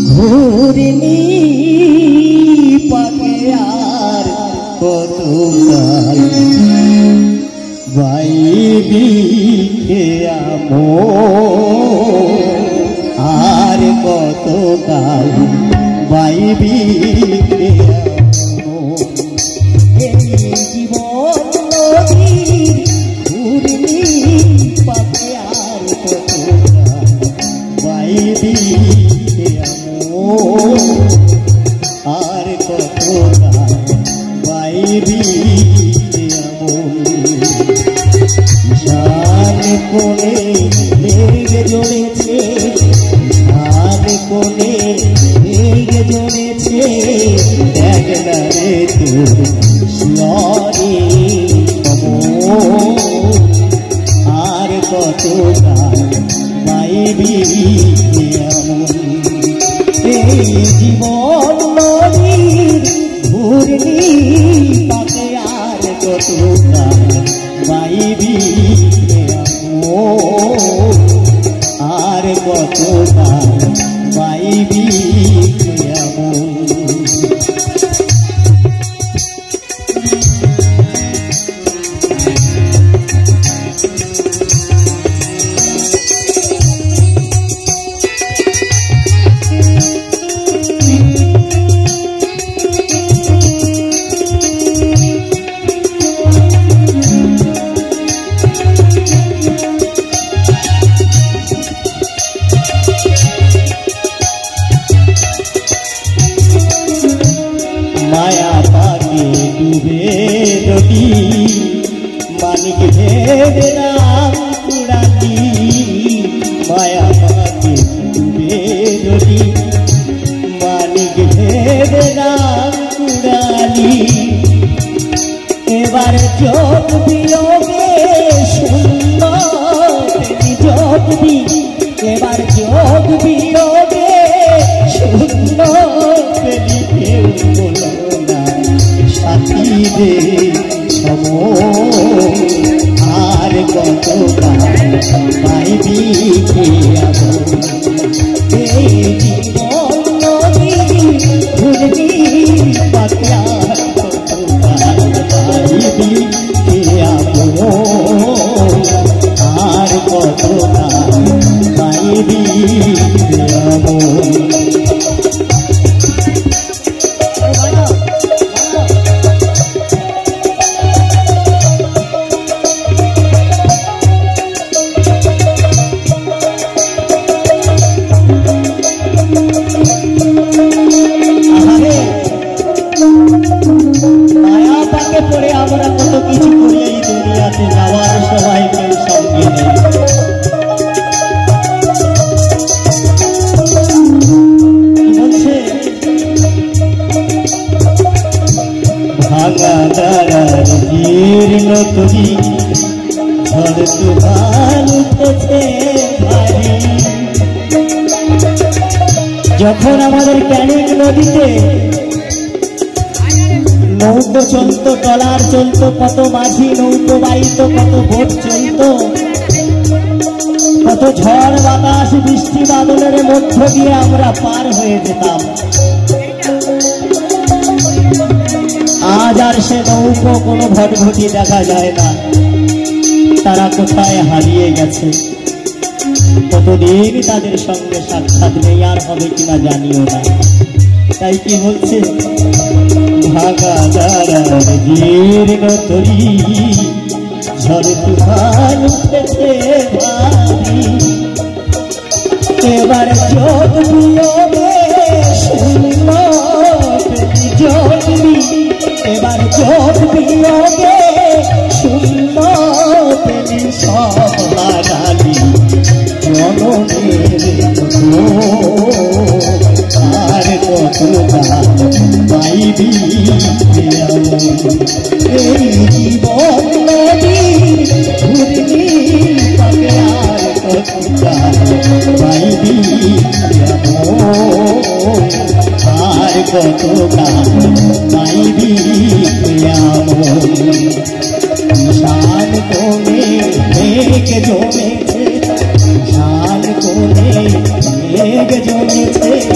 ঘুরনি পাকে আর কতকাল বাইবি আমো আর কতকাল বাইবি জীবন ঘুরনি পাকে আর কতকাল বাইবি আর কতকাল বাইবি ঝাল কোণে লেগে জ্বলেছে ঝাল কোণে লেগে জ্বলেছে দেখ না রে তোর শিয়রে আর কতকাল বাইবি এই জীবন নদীর ঘুরনি পাকে আর কতকাল বাইবি আর কতকাল বাইবি माया पाके डूबे नदी मानिक भेद राम कुड़ाली माया पाके डूबे नदी मानिक भेद राम कुड़ाली एबार जोग बियोगे शून्य जोग भी एबार जोग बियोगे शून्य साथी रे समो आर कतकाल বাইবি এই জীবন নদীর ঘুরনি পাকে আর কতকাল বাইবি আর কতকাল বাইবি माया पाके पड़े আমরা কত কিছু করি এই দুনিয়াতে যাওয়ার সময় কেউ সঙ্গে নেই বলছে ভাঙা দাঁড়ার জীর্ণ তরি ঝড় তুফান উঠেছে ভারী যখন আমাদের ক্যানিং নদীতে নৌকো চলত ট্রলার চলত কত মাঝি নৌকো বাইত কত ভোট চলত কত ঝড় বাতাস বৃষ্টি বাদলের মধ্য দিয়ে আমরা পার হয়ে যেতাম আজ আর সে নৌকো কোনো ভটভটি দেখা যায় না তারা কোথায় হারিয়ে গেছে কতদিন তাদের সঙ্গে সাক্ষাৎ নেই আর হবে কিনা জানিও না তাই কি বলছে ভাগা দাঁড়ার জীর্ণ তরি ঝড় তুফান উঠেছে ভারী এবার যোগ বিয়োগে শূন্য যোগ এবার যোগ বিয়োগে শূন্য পেলি সব হারালি জনমের আর কতকাল বাইবি এই জীবন নদীর ঘুরনি পাকে আর কতকাল বাইবি আর কতকাল বাইবি শান কোণে মেঘ জমেছে কোণে মেঘ জমেছে